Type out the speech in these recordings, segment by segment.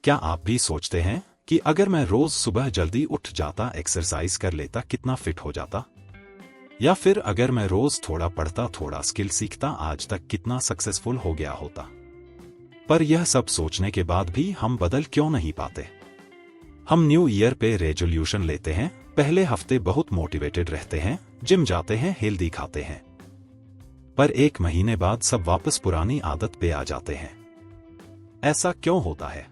क्या आप भी सोचते हैं कि अगर मैं रोज सुबह जल्दी उठ जाता, एक्सरसाइज कर लेता, कितना फिट हो जाता? या फिर अगर मैं रोज थोड़ा पढ़ता, थोड़ा स्किल सीखता, आज तक कितना सक्सेसफुल हो गया होता? पर यह सब सोचने के बाद भी हम बदल क्यों नहीं पाते? हम न्यू ईयर पे रेजोल्यूशन लेते हैं, पहले हफ्ते बहुत मोटिवेटेड रहते हैं, जिम जाते हैं, हेल्दी खाते हैं, पर एक महीने बाद सब वापस पुरानी आदत पे आ जाते हैं। ऐसा क्यों होता है?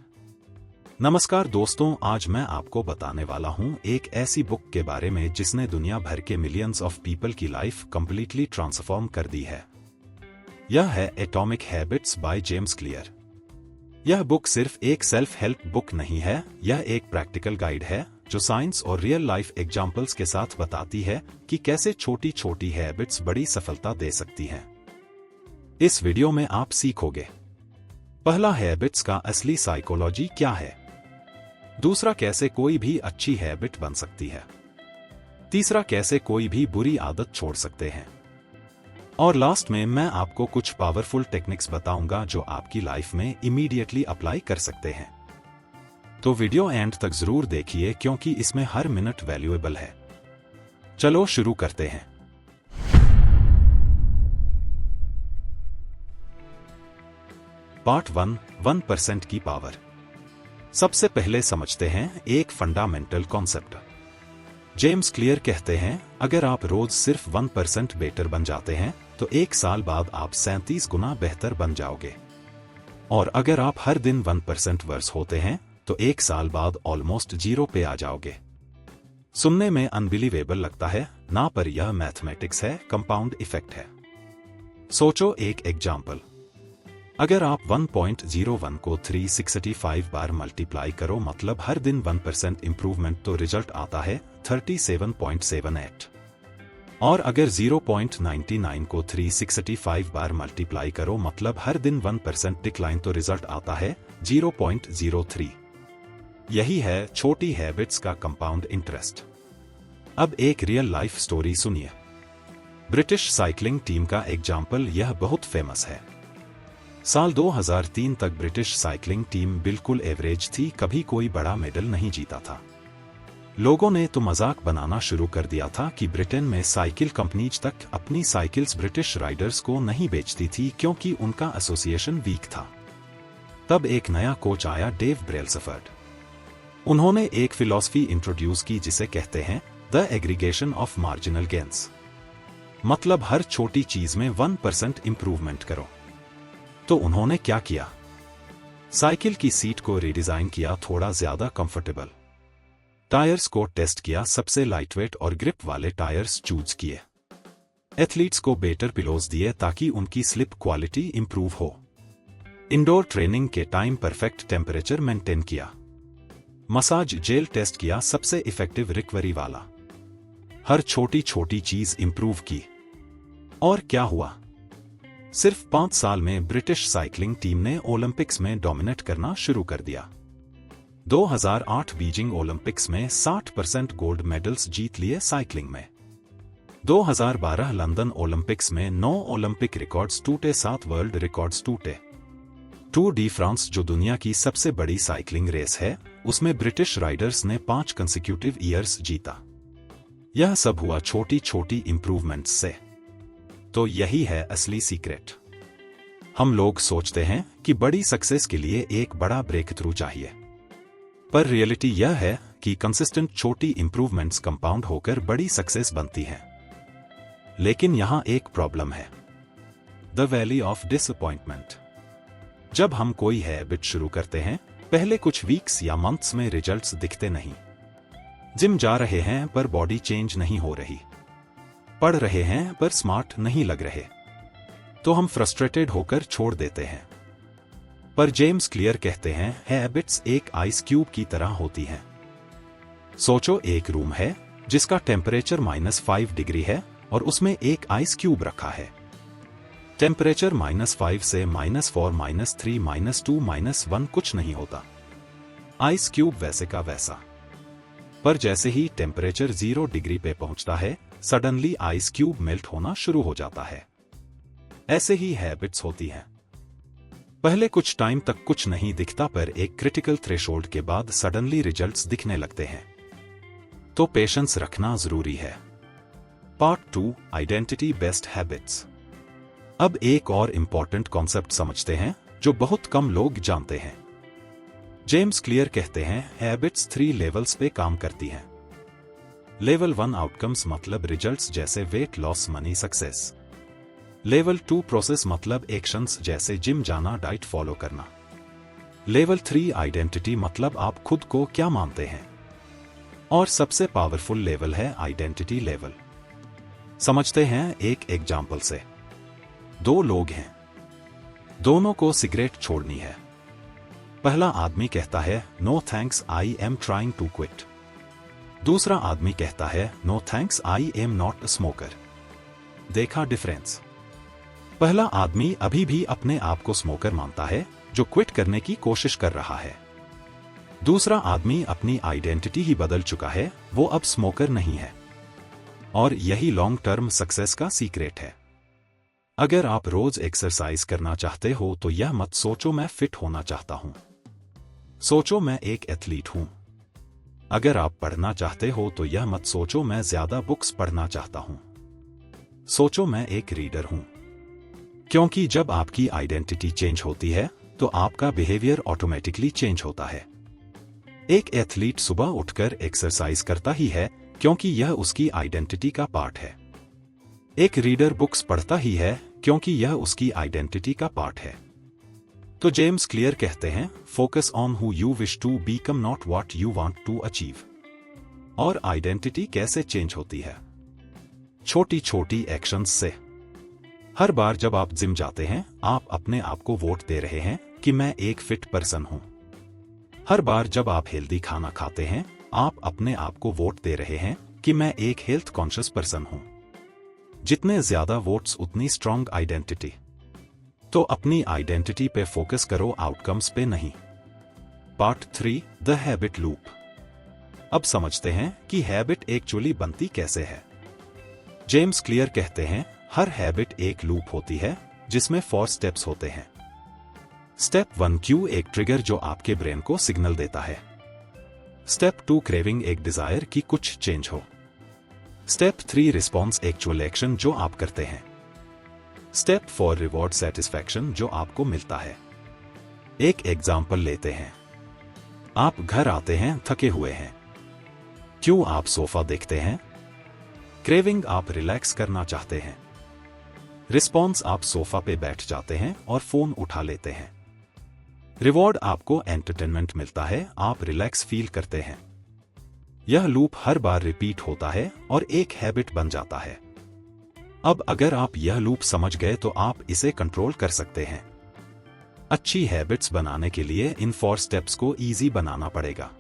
नमस्कार दोस्तों, आज मैं आपको बताने वाला हूं एक ऐसी बुक के बारे में जिसने दुनिया भर के मिलियंस ऑफ पीपल की लाइफ कंप्लीटली ट्रांसफॉर्म कर दी है। यह है atomic habits by James clear. यह बुक सिर्फ एक सेल्फ हेल्प बुक नहीं है, यह एक प्रैक्टिकल गाइड है जो साइंस और रियल लाइफ एग्जाम्पल्स के साथ बताती है कि कैसे छोटी छोटी हैबिट्स बड़ी सफलता दे सकती हैं। इस वीडियो में आप सीखोगे, पहला, हैबिट्स का असली साइकोलॉजी क्या है। दूसरा, कैसे कोई भी अच्छी हैबिट बन सकती है। तीसरा, कैसे कोई भी बुरी आदत छोड़ सकते हैं। और लास्ट में मैं आपको कुछ पावरफुल टेक्निक्स बताऊंगा जो आपकी लाइफ में इमीडिएटली अप्लाई कर सकते हैं। तो वीडियो एंड तक जरूर देखिए क्योंकि इसमें हर मिनट वैल्यूएबल है। चलो शुरू करते हैं। पार्ट 1, 1% की पावर। सबसे पहले समझते हैं एक फंडामेंटल कॉन्सेप्ट। जेम्स क्लियर कहते हैं, अगर आप रोज सिर्फ 1% बेटर बन जाते हैं तो एक साल बाद आप 37 गुना बेहतर बन जाओगे। और अगर आप हर दिन 1% वर्स होते हैं तो एक साल बाद ऑलमोस्ट 0 पे आ जाओगे। सुनने में अनबिलीवेबल लगता है ना, पर यह मैथमेटिक्स है, कंपाउंड इफेक्ट है। सोचो एक एग्जाम्पल, अगर आप 1.01 को 365 बार मल्टीप्लाई करो, मतलब हर दिन 1% इंप्रूवमेंट, तो रिजल्ट आता है 37.78। और अगर 0.99 को 365 बार मल्टीप्लाई करो, मतलब हर दिन 1% डिक्लाइन, तो रिजल्ट आता है 0.03। यही है छोटी हैबिट्स का कंपाउंड इंटरेस्ट। अब एक रियल लाइफ स्टोरी सुनिए। ब्रिटिश साइकिलिंग टीम का एग्जाम्पल यह बहुत फेमस है। साल 2003 तक ब्रिटिश साइकिलिंग टीम बिल्कुल एवरेज थी, कभी कोई बड़ा मेडल नहीं जीता था। लोगों ने तो मजाक बनाना शुरू कर दिया था कि ब्रिटेन में साइकिल कंपनीज तक अपनी साइकिल्स ब्रिटिश राइडर्स को नहीं बेचती थी क्योंकि उनका एसोसिएशन वीक था। तब एक नया कोच आया, डेव ब्रेल्सफोर्ड। उन्होंने एक फिलॉसफी इंट्रोड्यूस की जिसे कहते हैं the aggregation of marginal gains, मतलब हर छोटी चीज में 1% इंप्रूवमेंट करो। तो उन्होंने क्या किया? साइकिल की सीट को रिडिजाइन किया, थोड़ा ज्यादा कंफर्टेबल। टायर्स को टेस्ट किया, सबसे लाइटवेट और ग्रिप वाले टायर्स चूज किए। एथलीट्स को बेटर पिलोज दिए ताकि उनकी स्लिप क्वालिटी इंप्रूव हो। इंडोर ट्रेनिंग के टाइम परफेक्ट टेम्परेचर मेंटेन किया। मसाज जेल टेस्ट किया, सबसे इफेक्टिव रिकवरी वाला। हर छोटी छोटी चीज इंप्रूव की। और क्या हुआ? सिर्फ 5 साल में ब्रिटिश साइकिलिंग टीम ने ओलंपिक्स में डोमिनेट करना शुरू कर दिया। 2008 बीजिंग ओलंपिक्स में 60% गोल्ड मेडल्स जीत लिए साइकिलिंग में। 2012 लंदन ओलंपिक्स में 9 ओलंपिक रिकॉर्ड्स टूटे, 7 वर्ल्ड रिकॉर्ड्स टूटे। टूर डी फ्रांस, जो दुनिया की सबसे बड़ी साइकिलिंग रेस है, उसमें ब्रिटिश राइडर्स ने 5 कंसेक्यूटिव ईयर्स जीता। यह सब हुआ छोटी छोटी इंप्रूवमेंट्स से। तो यही है असली सीक्रेट। हम लोग सोचते हैं कि बड़ी सक्सेस के लिए एक बड़ा ब्रेक थ्रू चाहिए, पर रियलिटी यह है कि कंसिस्टेंट छोटी इंप्रूवमेंट्स कंपाउंड होकर बड़ी सक्सेस बनती हैं। लेकिन यहां एक प्रॉब्लम है, द वैली ऑफ डिसअपॉइंटमेंट। जब हम कोई हैबिट शुरू करते हैं, पहले कुछ वीक्स या मंथ्स में रिजल्ट्स दिखते नहीं। जिम जा रहे हैं पर बॉडी चेंज नहीं हो रही, पढ़ रहे हैं पर स्मार्ट नहीं लग रहे, तो हम फ्रस्ट्रेटेड होकर छोड़ देते हैं। पर जेम्स क्लियर कहते हैं, हैबिट्स एक आइस क्यूब की तरह होती हैं। सोचो एक रूम है जिसका टेम्परेचर -5 डिग्री है और उसमें एक आइस क्यूब रखा है। टेम्परेचर -5 से -4, -3, -2, -1 कुछ नहीं होता। आइस क्यूब वैसे का वैसा। पर जैसे ही टेम्परेचर 0 डिग्री पे पहुंचता है, सडनली आइस क्यूब मेल्ट होना शुरू हो जाता है। ऐसे ही हैबिट्स होती हैं। पहले कुछ टाइम तक कुछ नहीं दिखता, पर एक क्रिटिकल थ्रेशोल्ड के बाद सडनली रिजल्ट्स दिखने लगते हैं। तो पेशेंस रखना जरूरी है। Part 2, identity based habits. अब एक और इंपॉर्टेंट कॉन्सेप्ट समझते हैं जो बहुत कम लोग जानते हैं। जेम्स क्लियर कहते हैं हैबिट्स 3 लेवल्स पे काम करती हैं। लेवल 1 आउटकम्स मतलब रिजल्ट्स जैसे weight loss, money, success. Level 2 process मतलब एक्शंस जैसे जिम जाना, डाइट फॉलो करना। लेवल 3 आइडेंटिटी मतलब आप खुद को क्या मानते हैं। और सबसे पावरफुल लेवल है आइडेंटिटी लेवल। समझते हैं एक एग्जाम्पल से। 2 लोग हैं, दोनों को सिगरेट छोड़नी है। पहला आदमी कहता है no thanks, I am trying to quit. दूसरा आदमी कहता है no thanks, I am not a smoker. देखा डिफरेंस? पहला आदमी अभी भी अपने आप को स्मोकर मानता है जो क्विट करने की कोशिश कर रहा है। दूसरा आदमी अपनी आइडेंटिटी ही बदल चुका है, वो अब स्मोकर नहीं है। और यही लॉन्ग टर्म सक्सेस का सीक्रेट है। अगर आप रोज एक्सरसाइज करना चाहते हो तो यह मत सोचो मैं फिट होना चाहता हूं, सोचो मैं एक एथलीट हूं। अगर आप पढ़ना चाहते हो तो यह मत सोचो मैं ज्यादा बुक्स पढ़ना चाहता हूं, सोचो मैं एक रीडर हूं। क्योंकि जब आपकी आइडेंटिटी चेंज होती है तो आपका बिहेवियर ऑटोमेटिकली चेंज होता है। एक एथलीट सुबह उठकर एक्सरसाइज करता ही है क्योंकि यह उसकी आइडेंटिटी का पार्ट है। एक रीडर बुक्स पढ़ता ही है क्योंकि यह उसकी आइडेंटिटी का पार्ट है। तो जेम्स क्लियर कहते हैं focus on who you wish to become, not what you want to achieve. और आइडेंटिटी कैसे चेंज होती है? छोटी छोटी एक्शंस से। हर बार जब आप जिम जाते हैं आप अपने आप को वोट दे रहे हैं कि मैं एक फिट पर्सन हूं। हर बार जब आप हेल्दी खाना खाते हैं आप अपने आप को वोट दे रहे हैं कि मैं एक हेल्थ कॉन्शियस पर्सन हूं। जितने ज्यादा वोट्स उतनी स्ट्रांग आइडेंटिटी। तो अपनी आइडेंटिटी पे फोकस करो, आउटकम्स पे नहीं। Part 3, the habit loop. अब समझते हैं कि हैबिट एक्चुअली बनती कैसे है। जेम्स क्लियर कहते हैं हर हैबिट एक लूप होती है जिसमें 4 स्टेप्स होते हैं। स्टेप 1 क्यू, एक ट्रिगर जो आपके ब्रेन को सिग्नल देता है। स्टेप 2 क्रेविंग, एक डिजायर की कुछ चेंज हो। स्टेप 3 रिस्पॉन्स, एक्चुअल एक्शन जो आप करते हैं। स्टेप 4 रिवॉर्ड, सेटिस्फैक्शन जो आपको मिलता है। एक एग्जाम्पल लेते हैं। आप घर आते हैं थके हुए हैं। क्यों आप सोफा देखते हैं? क्रेविंग, आप रिलैक्स करना चाहते हैं। रिस्पॉन्स, आप सोफा पे बैठ जाते हैं और फोन उठा लेते हैं। रिवॉर्ड, आपको एंटरटेनमेंट मिलता है, आप रिलैक्स फील करते हैं। यह लूप हर बार रिपीट होता है और एक हैबिट बन जाता है। अब अगर आप यह लूप समझ गए तो आप इसे कंट्रोल कर सकते हैं। अच्छी हैबिट्स बनाने के लिए इन 4 स्टेप्स को इजी बनाना पड़ेगा।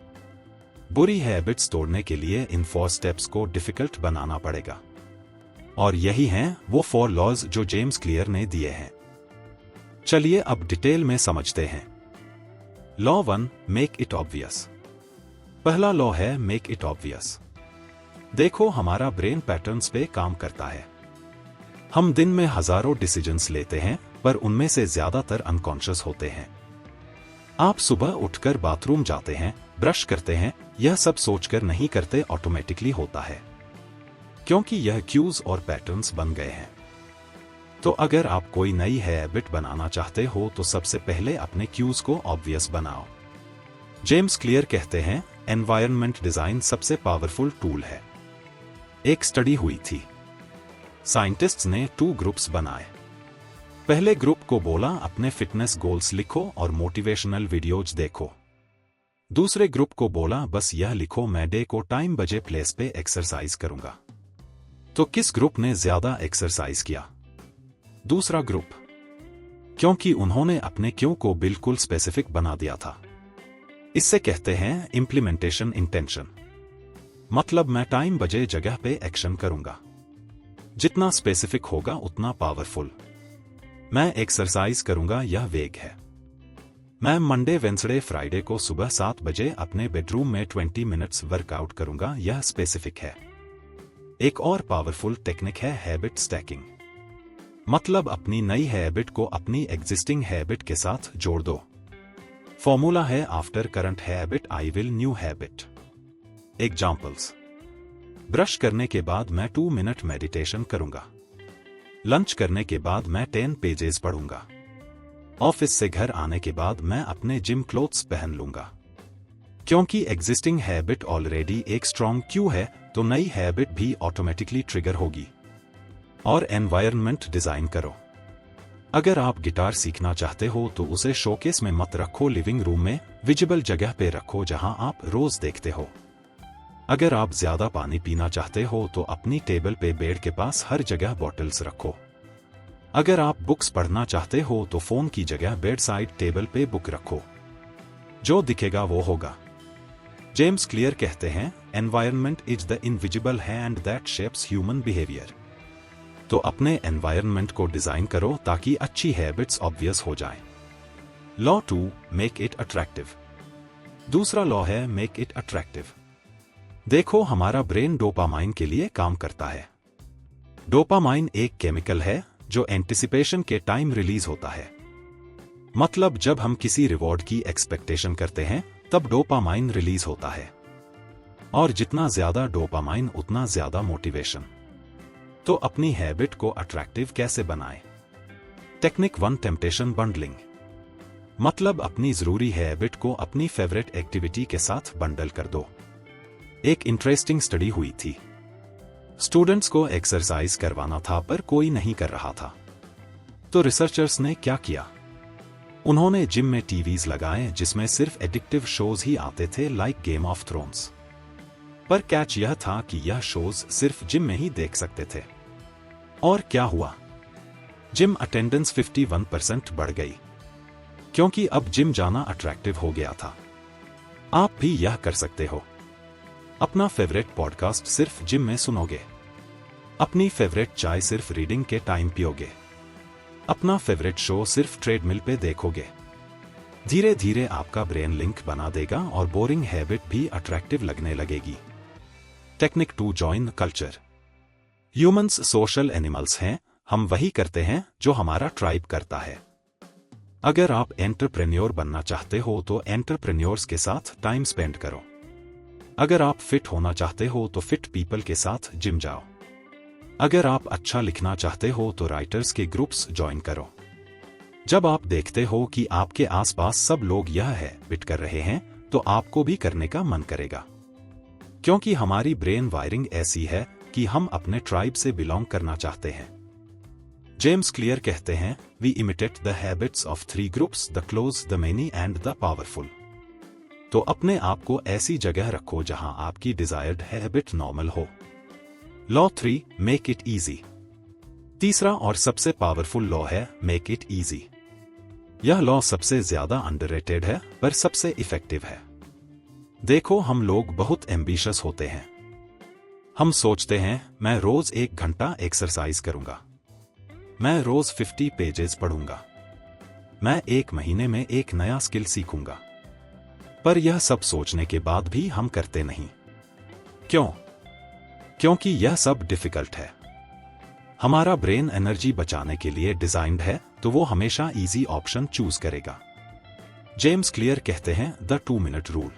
बुरी हैबिट्स तोड़ने के लिए इन 4 स्टेप्स को डिफिकल्ट बनाना पड़ेगा। और यही हैं वो 4 लॉज जो जेम्स क्लियर ने दिए हैं। चलिए अब डिटेल में समझते हैं। Law 1, make it obvious. पहला लॉ है मेक इट ऑब्वियस। देखो हमारा ब्रेन पैटर्न्स पे काम करता है। हम दिन में हजारों डिसीजंस लेते हैं पर उनमें से ज्यादातर अनकॉन्शियस होते हैं। आप सुबह उठकर बाथरूम जाते हैं, ब्रश करते हैं, यह सब सोचकर नहीं करते, ऑटोमेटिकली होता है क्योंकि यह क्यूज और पैटर्न्स बन गए हैं। तो अगर आप कोई नई हैबिट बनाना चाहते हो तो सबसे पहले अपने क्यूज को ऑब्वियस बनाओ। जेम्स क्लियर कहते हैं एनवायरनमेंट डिजाइन सबसे पावरफुल टूल है। एक स्टडी हुई थी, साइंटिस्ट्स ने 2 ग्रुप्स बनाए। पहले ग्रुप को बोला अपने फिटनेस गोल्स लिखो और मोटिवेशनल वीडियोज देखो। दूसरे ग्रुप को बोला बस यह लिखो मैं डे को टाइम बजे प्लेस पे एक्सरसाइज करूंगा। तो किस ग्रुप ने ज्यादा एक्सरसाइज किया? दूसरा ग्रुप, क्योंकि उन्होंने अपने क्यों को बिल्कुल स्पेसिफिक बना दिया था। इससे कहते हैं इंप्लीमेंटेशन इंटेंशन। मतलब मैं टाइम बजे जगह पे एक्शन करूंगा। जितना स्पेसिफिक होगा उतना पावरफुल। मैं एक्सरसाइज करूंगा, यह वेग है। मैं मंडे, वेंसडे, फ्राइडे को सुबह 7 बजे अपने बेडरूम में 20 मिनट्स वर्कआउट करूंगा, यह स्पेसिफिक है। एक और पावरफुल टेक्निक है हैबिट स्टैकिंग। मतलब अपनी नई हैबिट को अपनी एग्जिस्टिंग हैबिट के साथ जोड़ दो। फॉर्मूला है after current habit I will new habit. Examples: brush करने के बाद मैं 2 मिनट मेडिटेशन करूंगा। लंच करने के बाद मैं 10 पेजेस पढ़ूंगा। ऑफिस से घर आने के बाद मैं अपने जिम क्लोथ्स पहन लूंगा। क्योंकि एग्जिस्टिंग हैबिट ऑलरेडी एक स्ट्रॉन्ग क्यू है, तो नई हैबिट भी ऑटोमेटिकली ट्रिगर होगी। और एनवायरनमेंट डिजाइन करो। अगर आप गिटार सीखना चाहते हो तो उसे शोकेस में मत रखो, लिविंग रूम में विजिबल जगह पे रखो जहां आप रोज देखते हो। अगर आप ज्यादा पानी पीना चाहते हो तो अपनी टेबल पे बेड के पास हर जगह बॉटल्स रखो। अगर आप बुक्स पढ़ना चाहते हो तो फोन की जगह बेड साइड टेबल पे बुक रखो। जो दिखेगा वो होगा। जेम्स क्लियर कहते हैं, environment is the invisible hand that shapes human behaviour. तो अपने एनवायरनमेंट को डिजाइन करो ताकि अच्छी हैबिट्स ऑब्वियस हो जाएं। Law 2, make it attractive. दूसरा लॉ है मेक इट अट्रैक्टिव। देखो, हमारा ब्रेन डोपामाइन के लिए काम करता है। डोपामाइन एक केमिकल है जो एंटिसिपेशन के टाइम रिलीज होता है। मतलब जब हम किसी रिवॉर्ड की एक्सपेक्टेशन करते हैं तब डोपामाइन रिलीज होता है। और जितना ज्यादा डोपामाइन उतना ज्यादा मोटिवेशन। तो अपनी हैबिट को अट्रैक्टिव कैसे बनाएं? Technique 1, temptation bundling. मतलब अपनी जरूरी हैबिट को अपनी फेवरेट एक्टिविटी के साथ बंडल कर दो। एक इंटरेस्टिंग स्टडी हुई थी। स्टूडेंट्स को एक्सरसाइज करवाना था पर कोई नहीं कर रहा था। तो रिसर्चर्स ने क्या किया? उन्होंने जिम में टीवीज लगाए जिसमें सिर्फ एडिक्टिव शोज ही आते थे, लाइक गेम ऑफ थ्रोन्स। पर कैच यह था कि यह शोज सिर्फ जिम में ही देख सकते थे। और क्या हुआ? जिम अटेंडेंस 51% बढ़ गई, क्योंकि अब जिम जाना अट्रैक्टिव हो गया था। आप भी यह कर सकते हो। अपना फेवरेट पॉडकास्ट सिर्फ जिम में सुनोगे। अपनी फेवरेट चाय सिर्फ रीडिंग के टाइम पियोगे। अपना फेवरेट शो सिर्फ ट्रेडमिल पे देखोगे। धीरे धीरे आपका ब्रेन लिंक बना देगा और बोरिंग हैबिट भी अट्रैक्टिव लगने लगेगी। Technique 2, join culture. Humans social animals हैं। हम वही करते हैं जो हमारा ट्राइब करता है। अगर आप एंटरप्रेन्योर बनना चाहते हो तो एंटरप्रेन्योर्स के साथ टाइम स्पेंड करो। अगर आप फिट होना चाहते हो तो फिट पीपल के साथ जिम जाओ। अगर आप अच्छा लिखना चाहते हो तो राइटर्स के ग्रुप्स ज्वाइन करो। जब आप देखते हो कि आपके आसपास सब लोग यह हैबिट कर रहे हैं तो आपको भी करने का मन करेगा। क्योंकि हमारी ब्रेन वायरिंग ऐसी है कि हम अपने ट्राइब से बिलोंग करना चाहते हैं। जेम्स क्लियर कहते हैं, we imitate the habits of 3 groups, the close, the many and the powerful. तो अपने आप को ऐसी जगह रखो जहां आपकी डिजायर्ड हैबिट नॉर्मल हो। Law 3, make it easy. तीसरा और सबसे पावरफुल लॉ है मेक इट इजी। यह लॉ सबसे ज्यादा अंडररेटेड है पर सबसे इफेक्टिव है। देखो, हम लोग बहुत एम्बिशियस होते हैं। हम सोचते हैं, मैं रोज 1 घंटा एक्सरसाइज करूंगा, मैं रोज 50 पेजेस पढ़ूंगा, मैं 1 महीने में एक नया स्किल सीखूंगा। पर यह सब सोचने के बाद भी हम करते नहीं। क्यों? क्योंकि यह सब डिफिकल्ट है। हमारा ब्रेन एनर्जी बचाने के लिए डिजाइन्ड है, तो वो हमेशा इजी ऑप्शन चूज करेगा। जेम्स क्लियर कहते हैं, the 2 minute rule.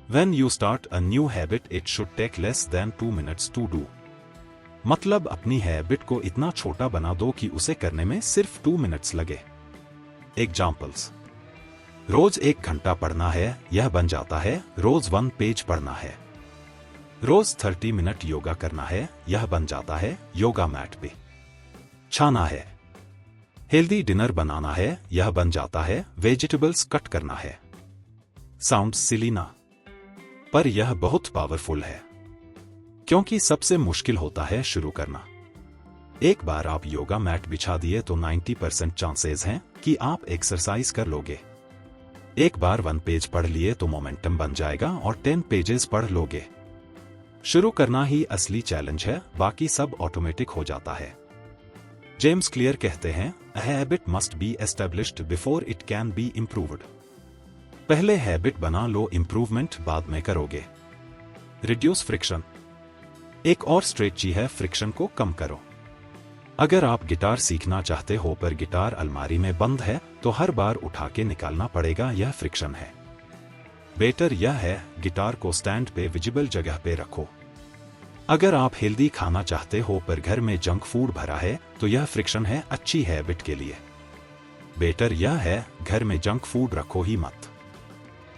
When you start a new habit, it should take less than 2 minutes to do. मतलब अपनी हैबिट को इतना छोटा बना दो कि उसे करने में सिर्फ 2 मिनट्स लगे। एग्जाम्पल्स: रोज 1 घंटा पढ़ना है, यह बन जाता है रोज 1 पेज पढ़ना है। रोज 30 मिनट योगा करना है, यह बन जाता है योगा मैट पे छाना है। हेल्दी डिनर बनाना है, यह बन जाता है वेजिटेबल्स कट करना है। साउंड सिली ना, पर यह बहुत पावरफुल है। क्योंकि सबसे मुश्किल होता है शुरू करना। एक बार आप योगा मैट बिछा दिए तो 90% चांसेस हैं कि आप एक्सरसाइज कर लोगे। एक बार 1 पेज पढ़ लिए तो मोमेंटम बन जाएगा और 10 पेजेस पढ़ लोगे। शुरू करना ही असली चैलेंज है, बाकी सब ऑटोमेटिक हो जाता है। जेम्स क्लियर कहते हैं, a habit must be established before it can be improved. पहले हैबिट बना लो, इंप्रूवमेंट बाद में करोगे। Reduce friction. एक और स्ट्रेटजी है फ्रिक्शन को कम करो। अगर आप गिटार सीखना चाहते हो पर गिटार अलमारी में बंद है तो हर बार उठा के निकालना पड़ेगा, यह फ्रिक्शन है। बेटर यह है गिटार को स्टैंड पे विजिबल जगह पे रखो। अगर आप हेल्दी खाना चाहते हो पर घर में जंक फूड भरा है तो यह फ्रिक्शन है अच्छी हैबिट के लिए। बेटर यह है घर में जंक फूड रखो ही मत।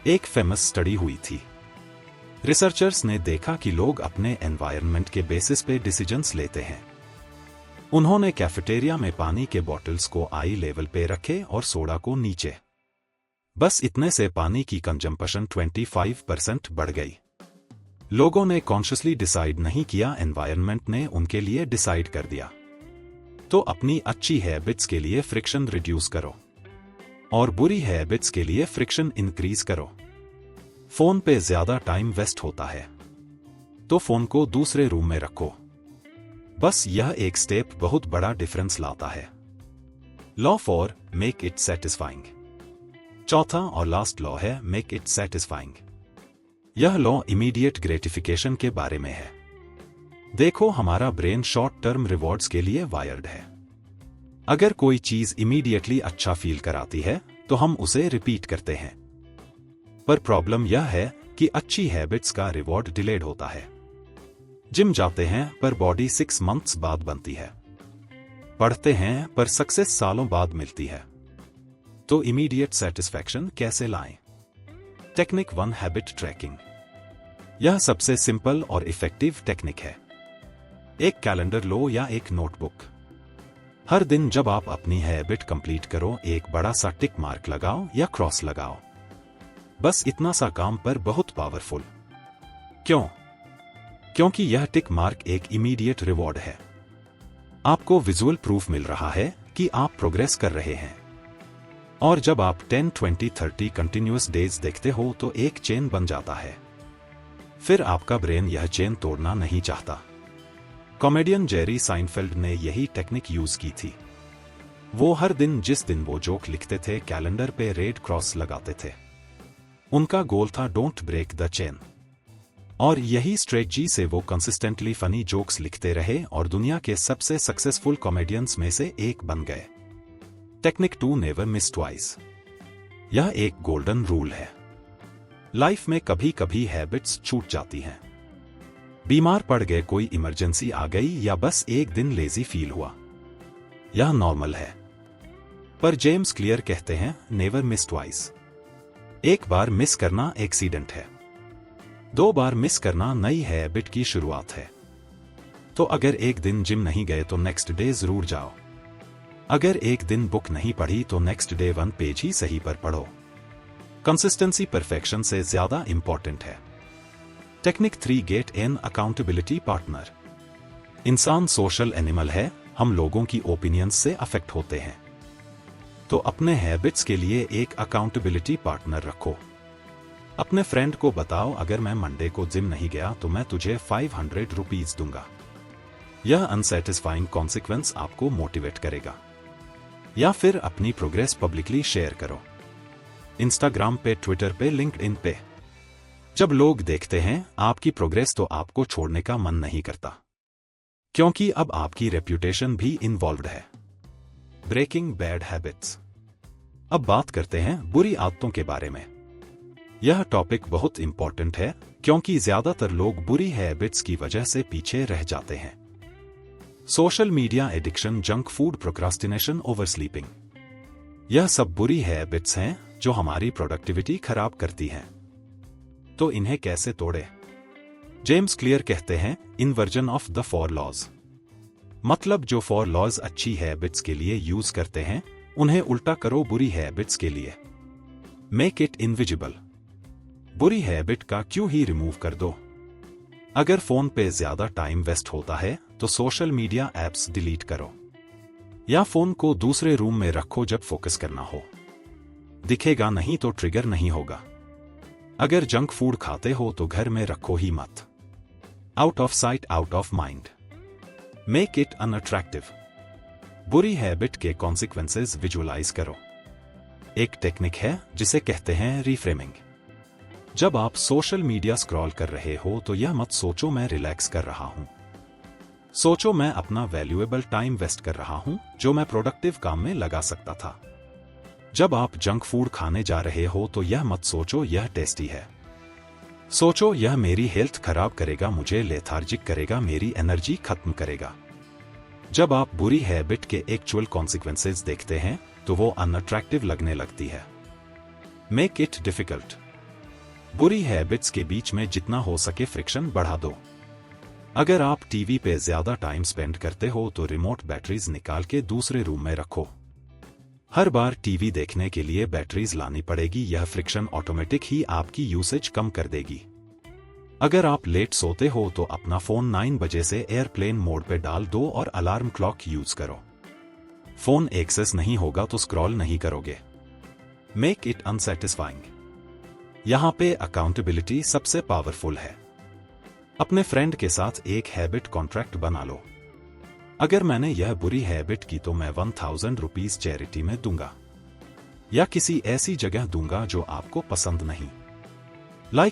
एक फेमस स्टडी हुई थी। रिसर्चर्स ने देखा कि लोग अपने एनवायरनमेंट के बेसिस पे डिसीजंस लेते हैं। उन्होंने कैफेटेरिया में पानी के बॉटल्स को आई लेवल पे रखे और सोडा को नीचे। बस इतने से पानी की कंजम्पशन 25% बढ़ गई। लोगों ने कॉन्शियसली डिसाइड नहीं किया, एनवायरनमेंट ने उनके लिए डिसाइड कर दिया। तो अपनी अच्छी हैबिट्स के लिए फ्रिक्शन रिड्यूस करो और बुरी हैबिट्स के लिए फ्रिक्शन इंक्रीज करो। फोन पे ज्यादा टाइम वेस्ट होता है तो फोन को दूसरे रूम में रखो। बस यह एक स्टेप बहुत बड़ा डिफरेंस लाता है। Law 4, make it satisfying. चौथा और लास्ट लॉ है मेक इट सेटिस्फाइंग। यह लॉ इमीडिएट ग्रेटिफिकेशन के बारे में है। देखो, हमारा ब्रेन शॉर्ट टर्म रिवॉर्ड्स के लिए वायर्ड है। अगर कोई चीज इमीडिएटली अच्छा फील कराती है तो हम उसे रिपीट करते हैं। पर प्रॉब्लम यह है कि अच्छी हैबिट्स का रिवॉर्ड डिलेड होता है। जिम जाते हैं पर बॉडी 6 मंथ्स बाद बनती है। पढ़ते हैं पर सक्सेस सालों बाद मिलती है। तो इमीडिएट सेटिस्फैक्शन कैसे लाएं? Technique 1, habit tracking. यह सबसे सिंपल और इफेक्टिव टेक्निक है। एक कैलेंडर लो या एक नोटबुक। हर दिन जब आप अपनी हैबिट कंप्लीट करो, एक बड़ा सा टिक मार्क लगाओ या क्रॉस लगाओ। बस इतना सा काम पर बहुत पावरफुल। क्यों? क्योंकि यह टिक मार्क एक इमीडिएट रिवॉर्ड है। आपको विजुअल प्रूफ मिल रहा है कि आप प्रोग्रेस कर रहे हैं। और जब आप 10, 20, 30 कंटिन्यूअस डेज देखते हो तो एक चेन बन जाता है। फिर आपका ब्रेन यह चेन तोड़ना नहीं चाहता। कॉमेडियन जेरी साइनफेल्ड ने यही टेक्निक यूज की थी। वो हर दिन जिस दिन वो जोक लिखते थे, कैलेंडर पे रेड क्रॉस लगाते थे। उनका गोल था डोंट ब्रेक द चेन। और यही स्ट्रेटजी से वो कंसिस्टेंटली फनी जोक्स लिखते रहे और दुनिया के सबसे सक्सेसफुल कॉमेडियंस में से एक बन गए। Technique 2, never miss twice. यह एक गोल्डन रूल है। लाइफ में कभी कभी हैबिट्स छूट जाती हैं। बीमार पड़ गए, कोई इमरजेंसी आ गई या बस एक दिन लेजी फील हुआ। यह नॉर्मल है। पर जेम्स क्लियर कहते हैं नेवर मिस ट्वाइस। एक बार मिस करना एक्सीडेंट है, 2 बार मिस करना नई हैबिट की शुरुआत है। तो अगर एक दिन जिम नहीं गए तो नेक्स्ट डे जरूर जाओ। अगर एक दिन बुक नहीं पढ़ी तो नेक्स्ट डे 1 पेज ही सही पर पढ़ो। कंसिस्टेंसी परफेक्शन से ज्यादा इंपॉर्टेंट है। Technique 3, get an accountability partner. इंसान सोशल एनिमल है, हम लोगों की ओपिनियंस से अफेक्ट होते हैं। तो अपने हैबिट्स के लिए एक अकाउंटेबिलिटी पार्टनर रखो। अपने फ्रेंड को बताओ, अगर मैं मंडे को जिम नहीं गया तो मैं तुझे 500 रुपीज दूंगा। यह अनसेटिस्फाइंग कॉन्सिक्वेंस आपको मोटिवेट करेगा। या फिर अपनी प्रोग्रेस पब्लिकली शेयर करो, इंस्टाग्राम पे, ट्विटर पे, लिंक्डइन पे। जब लोग देखते हैं आपकी प्रोग्रेस तो आपको छोड़ने का मन नहीं करता, क्योंकि अब आपकी रेप्यूटेशन भी इन्वॉल्व्ड है। Breaking bad habits. अब बात करते हैं बुरी आदतों के बारे में। यह टॉपिक बहुत इंपॉर्टेंट है क्योंकि ज्यादातर लोग बुरी हैबिट्स की वजह से पीछे रह जाते हैं। Social media addiction, junk food, procrastination, over sleeping, यह सब बुरी हैबिट्स हैं जो हमारी प्रोडक्टिविटी खराब करती हैं। तो इन्हें कैसे तोड़े? जेम्स क्लियर कहते हैं इनवर्जन ऑफ द 4 लॉज। मतलब जो 4 लॉज अच्छी हैबिट्स के लिए यूज करते हैं उन्हें उल्टा करो बुरी हैबिट्स के लिए। Make it invisible. बुरी हैबिट का क्यों ही रिमूव कर दो। अगर फोन पे ज्यादा टाइम वेस्ट होता है तो सोशल मीडिया एप्स डिलीट करो या फोन को दूसरे रूम में रखो जब फोकस करना हो। दिखेगा नहीं तो ट्रिगर नहीं होगा। अगर जंक फूड खाते हो तो घर में रखो ही मत। Out of sight out of mind. Make it unattractive. बुरी हैबिट के कॉन्सिक्वेंसेस विजुअलाइज करो। एक टेक्निक है जिसे कहते हैं रिफ्रेमिंग। जब आप सोशल मीडिया स्क्रॉल कर रहे हो तो यह मत सोचो मैं रिलैक्स कर रहा हूं। सोचो, मैं अपना वैल्यूएबल टाइम वेस्ट कर रहा हूं जो मैं प्रोडक्टिव काम में लगा सकता था। जब आप जंक फूड खाने जा रहे हो तो यह मत सोचो यह टेस्टी है। सोचो यह मेरी हेल्थ खराब करेगा, मुझे लेथार्जिक करेगा, मेरी एनर्जी खत्म करेगा। जब आप बुरी हैबिट के एक्चुअल कॉन्सिक्वेंसेस देखते हैं तो वो अनअट्रैक्टिव लगने लगती है। Make it difficult. बुरी हैबिट्स के बीच में जितना हो सके फ्रिक्शन बढ़ा दो। अगर आप टीवी पे ज्यादा टाइम स्पेंड करते हो तो रिमोट बैटरीज निकाल के दूसरे रूम में रखो। हर बार टीवी देखने के लिए बैटरीज लानी पड़ेगी, यह फ्रिक्शन ऑटोमेटिक ही आपकी यूसेज कम कर देगी। अगर आप लेट सोते हो तो अपना फोन 9 बजे से एयरप्लेन मोड पे डाल दो और अलार्म क्लॉक यूज करो। फोन एक्सेस नहीं होगा तो स्क्रॉल नहीं करोगे। Make it unsatisfying. यहां पे अकाउंटेबिलिटी सबसे पावरफुल है। अपने फ्रेंड के साथ एक हैबिट कॉन्ट्रैक्ट बना लो। अगर मैंने यह बुरी हैबिट की तो मैं 1000 रुपीज चैरिटी में दूंगा या किसी ऐसी जगह दूंगा जो आपको पसंद नहीं।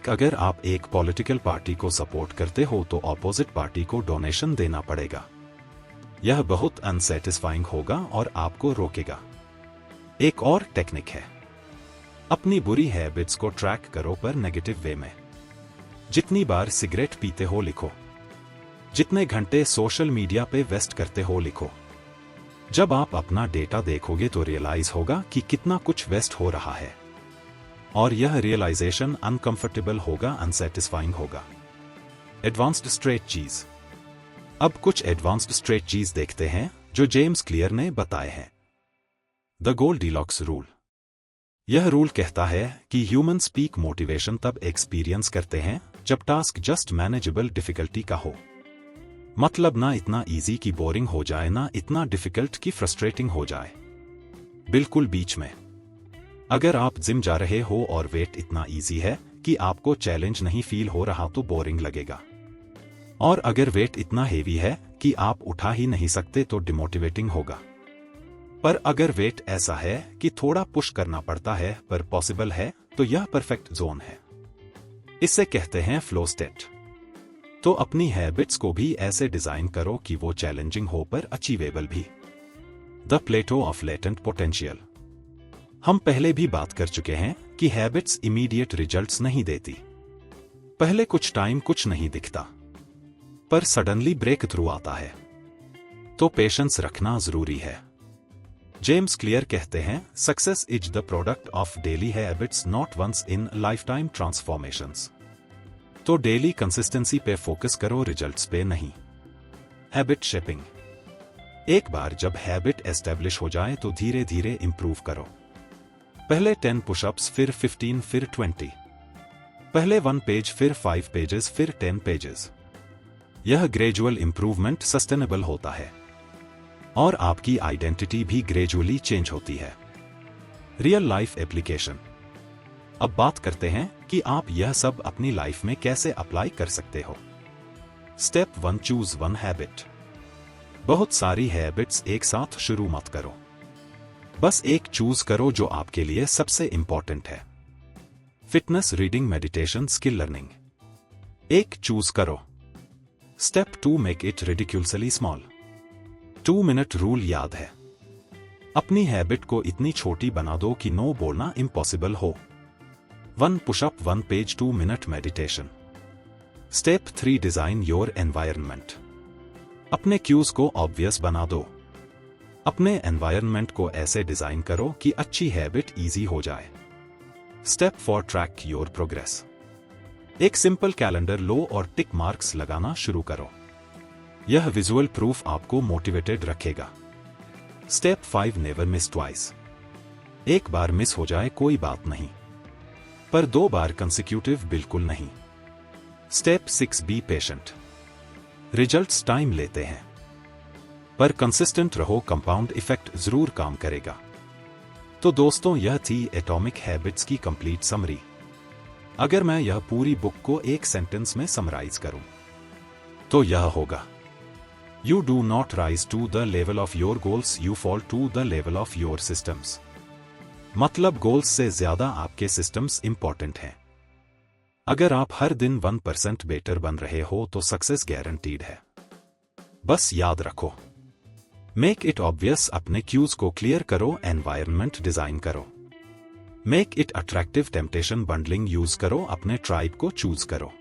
अगर आप एक पॉलिटिकल पार्टी को सपोर्ट करते हो तो ऑपोजिट पार्टी को डोनेशन देना पड़ेगा। यह बहुत अनसेटिस्फाइंग होगा और आपको रोकेगा। एक और टेक्निक है, अपनी बुरी हैबिट्स को ट्रैक करो पर नेगेटिव वे में। जितनी बार सिगरेट पीते हो लिखो, जितने घंटे सोशल मीडिया पे वेस्ट करते हो लिखो। जब आप अपना डेटा देखोगे तो रियलाइज होगा कि कितना कुछ वेस्ट हो रहा है और यह रियलाइजेशन अनकंफर्टेबल होगा, अनसेटिस्फाइंग होगा। Advanced strategies. अब कुछ एडवांस्ड स्ट्रेटजीज देखते हैं जो जेम्स क्लियर ने बताए हैं। The Goldilocks rule. यह रूल कहता है कि ह्यूमंस पीक मोटिवेशन तब एक्सपीरियंस करते हैं जब टास्क जस्ट मैनेजेबल डिफिकल्टी का हो। मतलब ना इतना इजी कि बोरिंग हो जाए, ना इतना डिफिकल्ट कि फ्रस्ट्रेटिंग हो जाए। बिल्कुल बीच में। अगर आप जिम जा रहे हो और वेट इतना इजी है कि आपको चैलेंज नहीं फील हो रहा तो बोरिंग लगेगा। और अगर वेट इतना हेवी है कि आप उठा ही नहीं सकते तो डिमोटिवेटिंग होगा। पर अगर वेट ऐसा है कि थोड़ा पुश करना पड़ता है पर पॉसिबल है तो यह परफेक्ट जोन है। इसे कहते हैं फ्लो स्टेट। तो अपनी हैबिट्स को भी ऐसे डिजाइन करो कि वो चैलेंजिंग हो पर अचीवेबल भी। The plateau of latent potential. हम पहले भी बात कर चुके हैं कि हैबिट्स इमीडिएट रिजल्ट्स नहीं देती। पहले कुछ टाइम कुछ नहीं दिखता पर सडनली ब्रेक थ्रू आता है। तो पेशेंस रखना जरूरी है। जेम्स क्लियर कहते हैं, success is the product of daily habits not once in lifetime transformations. तो डेली कंसिस्टेंसी पे फोकस करो, रिजल्ट्स पे नहीं। Habit shaping. एक बार जब हैबिट एस्टेब्लिश हो जाए तो धीरे धीरे इंप्रूव करो। पहले 10 पुशअप्स, फिर 15, फिर 20। पहले 1 पेज, फिर 5 पेजेस, फिर 10 पेजेस। यह ग्रेजुअल इंप्रूवमेंट सस्टेनेबल होता है और आपकी आइडेंटिटी भी ग्रेजुअली चेंज होती है। Real life application. अब बात करते हैं कि आप यह सब अपनी लाइफ में कैसे अप्लाई कर सकते हो। Step 1, choose one habit. बहुत सारी हैबिट्स एक साथ शुरू मत करो, बस एक चूज करो जो आपके लिए सबसे इंपॉर्टेंट है। Fitness, reading, meditation, skill learning. एक चूज करो। Step 2, make it ridiculously small. 2 minute rule याद है। अपनी हैबिट को इतनी छोटी बना दो कि नो बोलना इम्पॉसिबल हो। 1 pushup, 1 page, 2 minute meditation. Step 3, design your environment. अपने क्यूज को ऑब्वियस बना दो। अपने एनवायरनमेंट को ऐसे डिजाइन करो कि अच्छी हैबिट इजी हो जाए। Step 4, track your progress. एक सिंपल कैलेंडर लो और टिक मार्क्स लगाना शुरू करो। यह विजुअल प्रूफ आपको मोटिवेटेड रखेगा। Step 5, never miss twice. एक बार मिस हो जाए कोई बात नहीं, पर 2 बार कंसेक्यूटिव बिल्कुल नहीं। Step 6, be patient. Results time लेते हैं पर कंसिस्टेंट रहो, कंपाउंड इफेक्ट जरूर काम करेगा। तो दोस्तों, यह थी एटॉमिक हैबिट्स की कंप्लीट समरी। अगर मैं यह पूरी बुक को एक सेंटेंस में समराइज करूं तो यह होगा, You do not rise to the level of your goals, you fall to the level of your systems. मतलब गोल्स से ज्यादा आपके सिस्टम्स इंपॉर्टेंट हैं। अगर आप हर दिन 1% बेटर बन रहे हो तो सक्सेस गारंटीड है। बस याद रखो, मेक इट ऑब्वियस, अपने क्यूज को क्लियर करो, एनवायरनमेंट डिजाइन करो, make it attractive, temptation bundling use करो, अपने ट्राइब को चूज करो,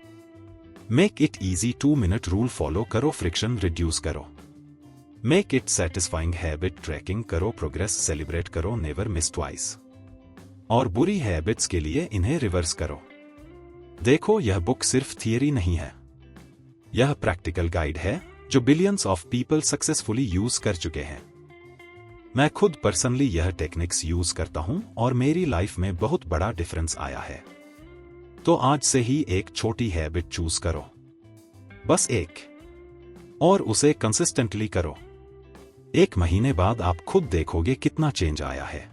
make it easy, 2 minute rule follow करो, फ्रिक्शन रिड्यूस करो, make it satisfying, habit tracking करो, प्रोग्रेस सेलिब्रेट करो, नेवर मिस ट्वाइस, और बुरी हैबिट्स के लिए इन्हें रिवर्स करो। देखो, यह बुक सिर्फ थियरी नहीं है, यह प्रैक्टिकल गाइड है जो billions of people successfully use कर चुके हैं। मैं खुद पर्सनली यह टेक्निक्स यूज करता हूं और मेरी लाइफ में बहुत बड़ा डिफरेंस आया है। तो आज से ही एक छोटी हैबिट चूज करो, बस एक, और उसे कंसिस्टेंटली करो। 1 महीने बाद आप खुद देखोगे कितना चेंज आया है।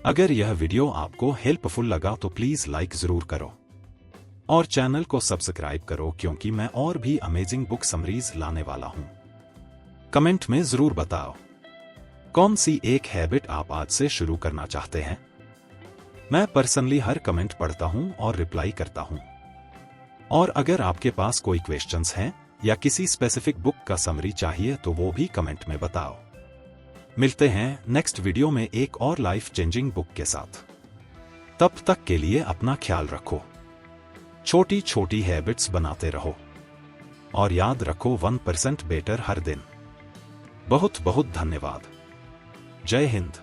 अगर यह वीडियो आपको हेल्पफुल लगा तो प्लीज लाइक जरूर करो और चैनल को सब्सक्राइब करो, क्योंकि मैं और भी अमेजिंग बुक समरीज लाने वाला हूं। कमेंट में जरूर बताओ कौन सी एक हैबिट आप आज से शुरू करना चाहते हैं। मैं पर्सनली हर कमेंट पढ़ता हूं और रिप्लाई करता हूं। और अगर आपके पास कोई क्वेश्चंस हैं या किसी स्पेसिफिक बुक का समरी चाहिए तो वो भी कमेंट में बताओ। मिलते हैं नेक्स्ट वीडियो में एक और लाइफ चेंजिंग बुक के साथ। तब तक के लिए अपना ख्याल रखो, छोटी छोटी हैबिट्स बनाते रहो और याद रखो 1% बेटर हर दिन। बहुत बहुत धन्यवाद। जय हिंद।